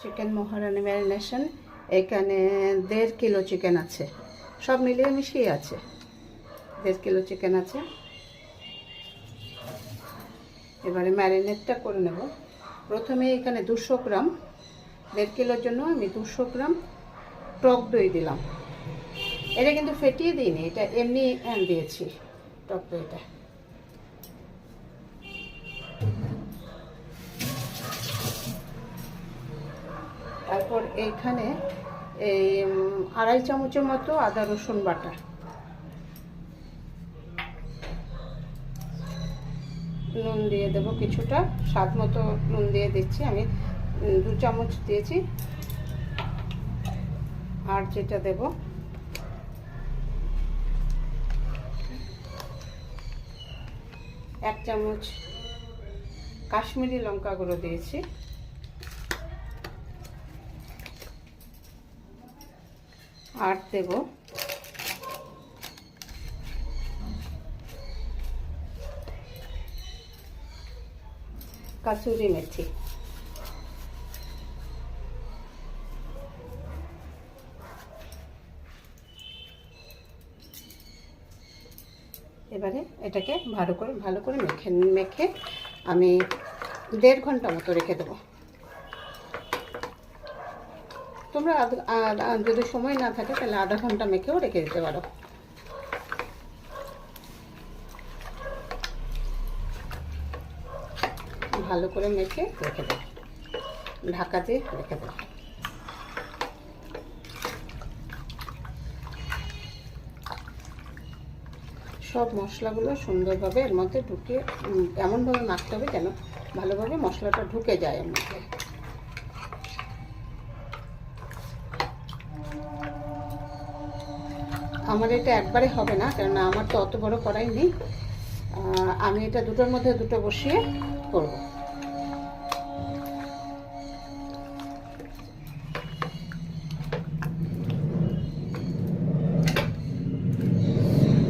Chicken মহারানি marination. এখানে 1.5 kilo chicken আছে, সব মিলিয়ে মিশিয়ে আছে। 1.5 কিলো চিকেন আছে। এবারে ম্যারিনেটটা করে নেব। প্রথমে এখানে 200 গ্রাম, 1.5 কিলোর জন্য আমি 200 গ্রাম টক দই দিলাম। এটা কিন্তু ফেটিয়ে দিইনি, এটা এমনি দিয়েছি টক দইটা। তারপর এইখানে এই 2.5 চামচের মতো আদা রসুন বাটা, নুন দিয়ে দেবো কিছুটা, স্বাদ মতো নুন দিয়ে দিচ্ছি আমি, 2 চামচ দিয়েছি। আর যেটা দেব এক চামচ কাশ্মীরি লঙ্কা গুঁড়ো দিয়েছি। আর দেব কাসুরি মেথি। এবারে এটাকে ভালো করে মেখে আমি 1.5 ঘন্টা মতো রেখে দেবো। তোমরা যদি সময় না থাকে তাহলে আধা ঘন্টা মেখেও রেখে দিতে পারো। ভালো করে মেখে রেখে দেবো, ঢাকা দিয়ে রেখে দেবো। সব মশলাগুলো সুন্দরভাবে এর মধ্যে ঢুকে এমনভাবে মাখতে হবে যেন ভালোভাবে মশলাটা ঢুকে যায় এর মধ্যে। আমার এটা একবারে হবে না, কেননা আমার তো অত বড় কড়াই নেই। আমি এটা দুটোর মধ্যে দুটো বসিয়ে করব।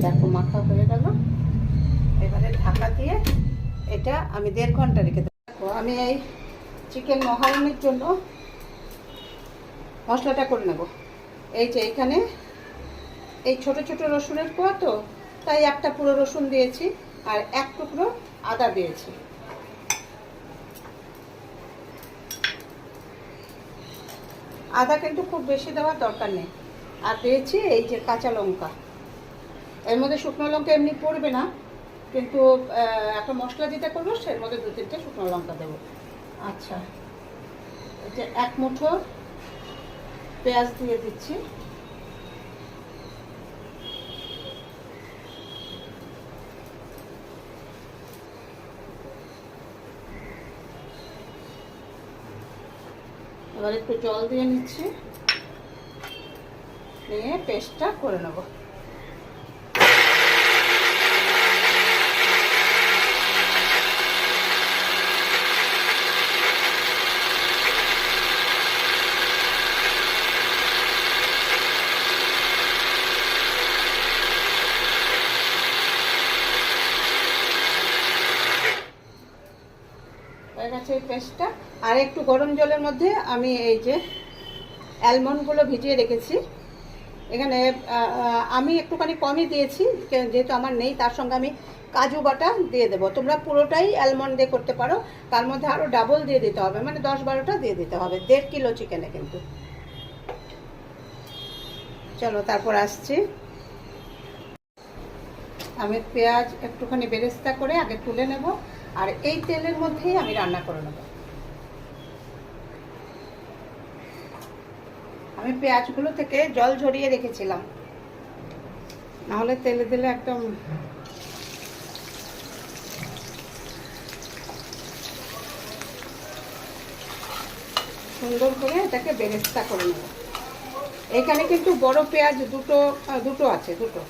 দেখো মাখা হয়ে গেল। এবারে ঢাকা দিয়ে এটা আমি 1.5 ঘন্টা রেখে দেবো। দেখো আমি এই চিকেন মহারানির জন্য মশলাটা করে নেব। এই যে এখানে এই ছোট ছোট রসুনের কোয়া, তো তাই একটা পুরো রসুন দিয়েছি আর 1 টুকরো আদা দিয়েছি। আদা কিন্তু খুব বেশি দেওয়ার দরকার নেই। আর দিয়েছি এই যে কাঁচা লঙ্কা। এর মধ্যে শুকনো লঙ্কা এমনি পড়বে না, কিন্তু একটা মশলা যেটা করবো সের মধ্যে 2-3টে শুকনো লঙ্কা দেবো। আচ্ছা, এই যে 1 মুঠো পেঁয়াজ দিয়ে দিচ্ছি। এবার একটু জল দিয়ে নিচ্ছি, নিয়ে পেস্টটা করে নেব। হয়ে গেছে এই পেস্টটা। আর একটু গরম জলের মধ্যে আমি এই যে অ্যালমন্ডগুলো ভিজিয়ে রেখেছি। এখানে আমি একটুখানি কমই দিয়েছি, যেহেতু আমার নেই। তার সঙ্গে আমি কাজু বাটা দিয়ে দেবো। তোমরা পুরোটাই অ্যালমন্ড দিয়ে করতে পারো, তার মধ্যে আরও ডাবল দিয়ে দিতে হবে, মানে 10-12টা দিয়ে দিতে হবে 1.5 কিলো চিকেনে কিন্তু। চলো তারপর আসছি। আমি পেঁয়াজ একটুখানি বেরেস্তা করে আগে তুলে নেব, আর এই তেলের মধ্যেই আমি রান্না করে নেব। আমি পেঁয়াজগুলো থেকে জল ঝরিয়ে রেখেছিলাম, নাহলে তেলে দিলে একদম সুন্দর করে এটাকে বেরেস্তা করে নেব। এখানে কিন্তু বড় পেঁয়াজ দুটো আছে, দুটো।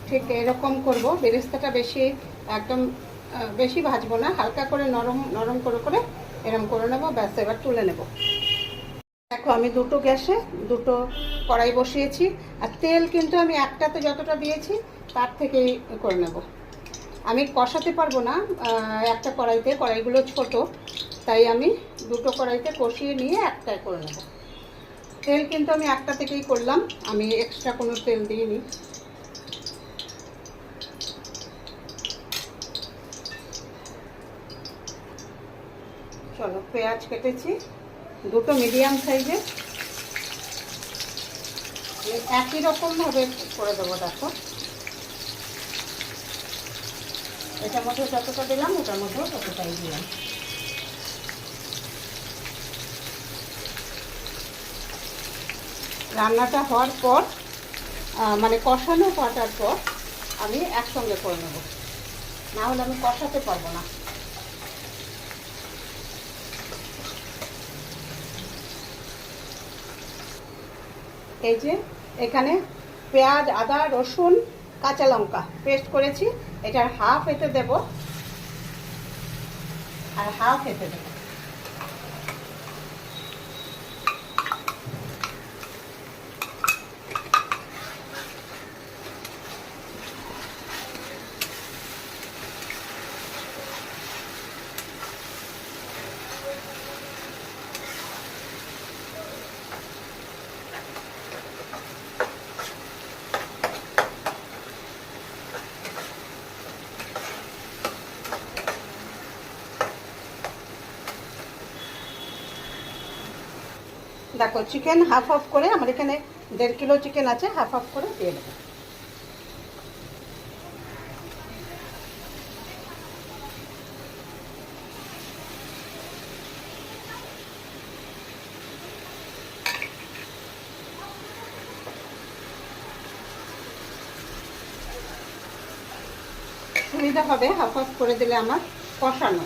ঠিক এরকম করব। বেরেস্তাটা বেশি একদম বেশি ভাজবো না, হালকা করে নরম করে এরকম করে নেবো। ব্যাস, এবার তুলে নেব। দেখো আমি দুটো গ্যাসে দুটো কড়াই বসিয়েছি, আর তেল কিন্তু আমি একটাতে যতটা দিয়েছি তার থেকেই করে নেব। আমি কষাতে পারবো না একটা কড়াইতে, কড়াইগুলো ছোট, তাই আমি দুটো কড়াইতে কষিয়ে নিয়ে একটাই করে নেব। তেল কিন্তু আমি একটা থেকেই করলাম, আমি এক্সট্রা কোনো তেল দিইনি। চলো, পেঁয়াজ কেটেছি দুটো মিডিয়াম সাইজের, একই রকমভাবে করে দেবো। দেখো, এটার মধ্যে যতটা দিলাম ওটার মধ্যেও ততটাই দিলাম। রান্নাটা হওয়ার পর মানে কষানো কাটার পর আমি একসঙ্গে করে নেব, না হলে আমি কষাতে পারবো না। এই যে এখানে পেঁয়াজ, আদা, রসুন, কাঁচা লঙ্কা পেস্ট করেছি, এটার হাফ এতে দেব আর হাফ এতে দেব। দেখো, চিকেন হাফ হাফ করে, আমার এখানে 1.5 কিলো চিকেন আছে, হাফ হাফ করে দিয়ে দেবো। সুবিধা হবে হাফ হাফ করে দিলে আমার কষানো।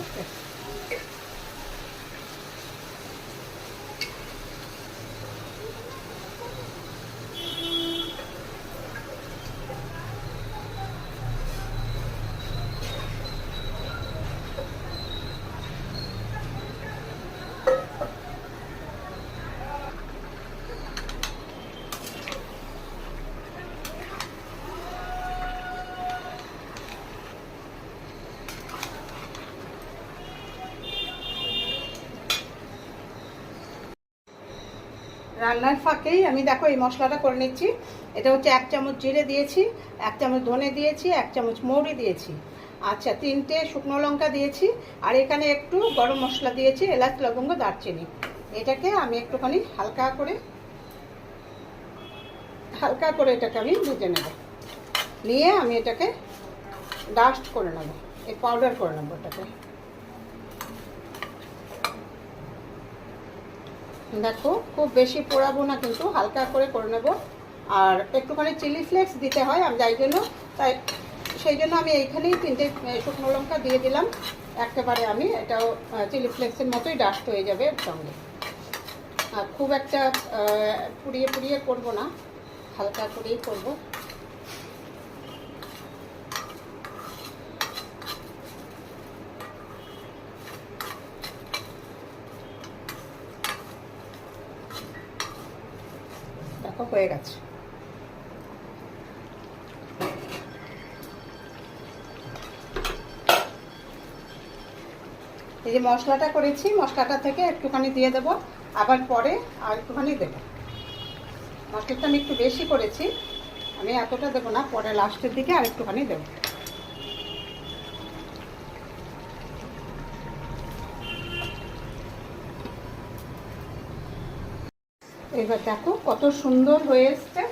রান্নার ফাঁকেই আমি দেখো এই মশলাটা করে নিচ্ছি। এটা হচ্ছে 1 চামচ জিরে দিয়েছি, 1 চামচ ধনে দিয়েছি, 1 চামচ মৌরি দিয়েছি, আচ্ছা 3টে শুকনো লঙ্কা দিয়েছি, আর এখানে একটু গরম মশলা দিয়েছি, এলাচ, লবঙ্গ, দারচিনি। এটাকে আমি একটুখানি হালকা করে এটাকে আমি ভেজে নেব, নিয়ে আমি এটাকে ডাস্ট করে নেব, এই পাউডার করে নেব এটাকে। দেখো, খুব বেশি পোড়াবো না, কিন্তু হালকা করে নেব। আর একটুখানি চিলি ফ্লেক্স দিতে হয়, আমি সেই জন্য আমি এইখানেই 3টে শুকনো লঙ্কা দিয়ে দিলাম একেবারে। আমি এটাও চিলি ফ্লেক্সের মতোই ডাস্ট হয়ে যাবে এর সঙ্গে। আর খুব একটা পুড়িয়ে করবো না, হালকা করেই করবো। দেখো, হয়ে গেছে। এই যে মশলাটা করেছি, মশলাটা থেকে একটুখানি দিয়ে দেবো, আবার পরে আর একটুখানি দেবো। মশলাটা আমি একটু বেশি করেছি, আমি এতটা দেবো না, পরে লাস্টের দিকে আর একটুখানি দেবো। এবার দেখো কত সুন্দর হয়ে এসছে।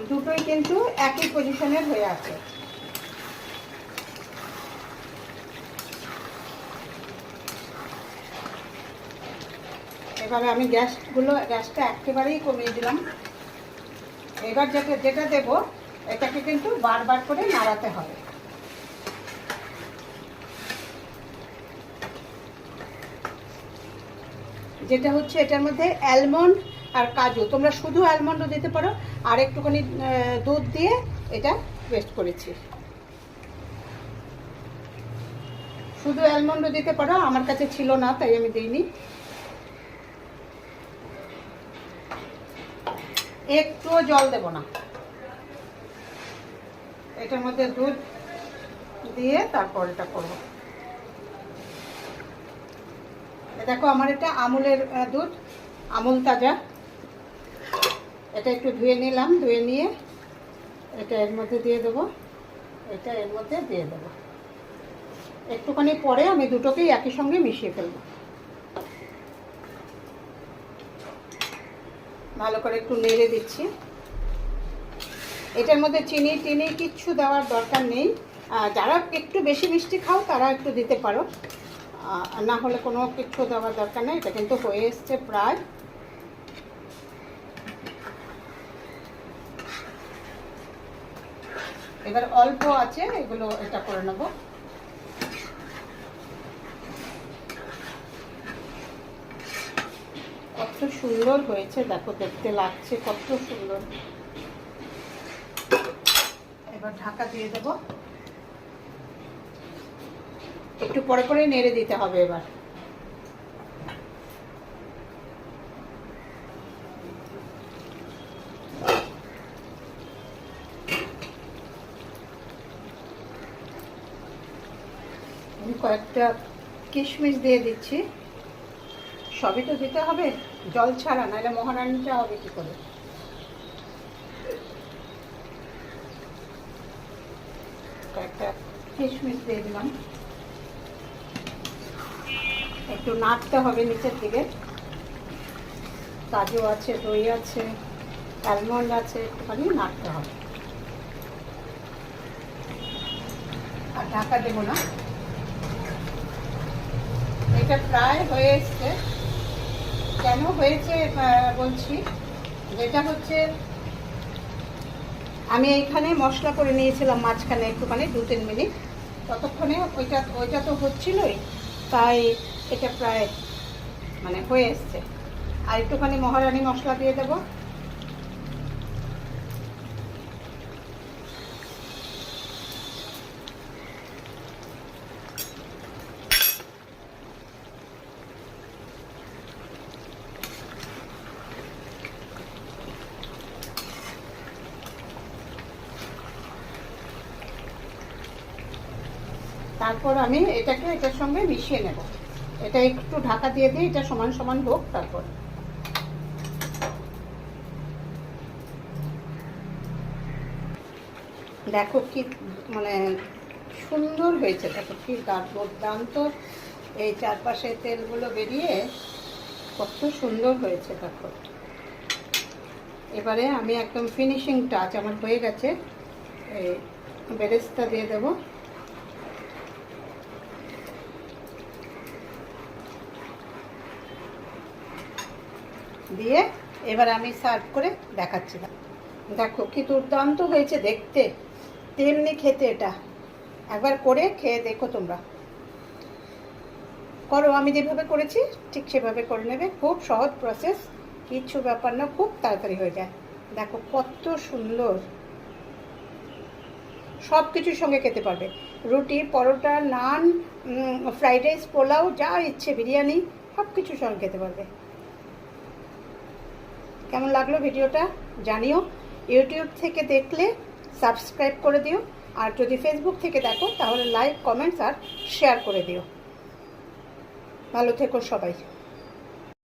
দুটোই কিন্তু একই পজিশনের হয়ে আছে। এভাবে আমি গ্যাসটা একেবারেই কমিয়ে দিলাম। এবার যেটা দেবো, এটাকে কিন্তু বারবার করে নাড়াতে হবে। যেটা হচ্ছে এটার মধ্যে অ্যালমন্ড আর কাজু, তোমরা শুধু অ্যালমন্ডও দিতে পারো, আর একটুখানি দুধ দিয়ে এটা পেস্ট করেছি। শুধু অ্যালমন্ডও দিতে পারো, আমার কাছে ছিল না তাই আমি দিইনি। একটুও জল দেব না, এটার মধ্যে দুধ দিয়ে তারপর এটা করব। দেখো আমার এটা আমুলের দুধ, আমুল তাজা। এটা একটু ধুয়ে নিলাম, ধুয়ে নিয়ে এটা এর মধ্যে দিয়ে দেবো, এটা এর মধ্যে দিয়ে দেবো। একটুখানি পরে আমি দুটোকেই একই সঙ্গে মিশিয়ে ফেলবো। ভালো করে একটু নেড়ে দিচ্ছি। এটার মধ্যে চিনি টিনি কিচ্ছু দেওয়ার দরকার নেই। যারা একটু বেশি মিষ্টি খাও তারা একটু দিতে পারো, না হলে কোনো কিছু দেওয়ার দরকার নেই। এটা কিন্তু হয়ে এসছে প্রায়। এবার অল্প আছে, এগুলো এটা করে নেব। কত সুন্দর হয়েছে দেখো, দেখতে লাগছে কত সুন্দর। এবার ঢাকা দিয়ে দেব, একটু পরে পরে নেড়ে দিতে হবে। এবার আমি কয়েকটা কিশমিশ দিয়ে দিচ্ছি। সবই তো দিতে হবে জল ছাড়া, নাহলে মহারানীটা হবে কি করে। কয়েকটা কিশমিশ দিয়ে দিলাম। একটু নাড়তে হবে নিচের দিকে। কাজু আছে, দই আছে, অ্যালমন্ড আছে, একটুখানি নাড়তে হবে। আর ঢাকা দেবো না। এটা প্রায় হয়ে এসছে। কেন হয়েছে বলছি, যেটা হচ্ছে আমি এইখানে মশলা করে নিয়েছিলাম মাঝখানে একটুখানি 2-3 মিনিট, ততক্ষণে ওইটা তো হচ্ছিলই, তাই এটা প্রায় মানে হয়ে এসছে। আর একটুখানি মহারানী মশলা দিয়ে দেবো। তারপর আমি এটাকে এটার সঙ্গে মিশিয়ে নেব। এটা একটু ঢাকা দিয়ে দিই, এটা সমান সমান হোক। তারপর দেখো কি মানে সুন্দর হয়েছে, দেখো কি দুর্দান্ত। এই চারপাশে তেলগুলো বেরিয়ে কত সুন্দর হয়েছে দেখো। এবারে আমি একদম ফিনিশিং টাচ আমার হয়ে গেছে, এই বেরেস্তা দিয়ে দেবো। দিয়ে এবার আমি সার্ভ করে দেখাচ্ছি। দেখো কি দুর্দান্ত হয়েছে দেখতে, তেমনি খেতে। এটা একবার করে খেয়ে দেখো, তোমরা করো। আমি যেভাবে করেছি ঠিক সেভাবে করে নেবে। খুব সহজ প্রসেস, কিচ্ছু ব্যাপার না, খুব তাড়াতাড়ি হয়ে যায়। দেখো কত সুন্দর। সব কিছুর সঙ্গে খেতে পারবে, রুটি, পরোটা, নান, ফ্রাইড রাইস, পোলাও, যা ইচ্ছে, বিরিয়ানি, সব কিছুর সঙ্গে খেতে পারবে। কেমন লাগলো ভিডিওটা জানিও। ইউটিউব থেকে দেখলে সাবস্ক্রাইব করে দিও, আর যদি ফেসবুক থেকে দেখো তাহলে লাইক, কমেন্টস আর শেয়ার করে দিও। ভালো থেকো সবাই।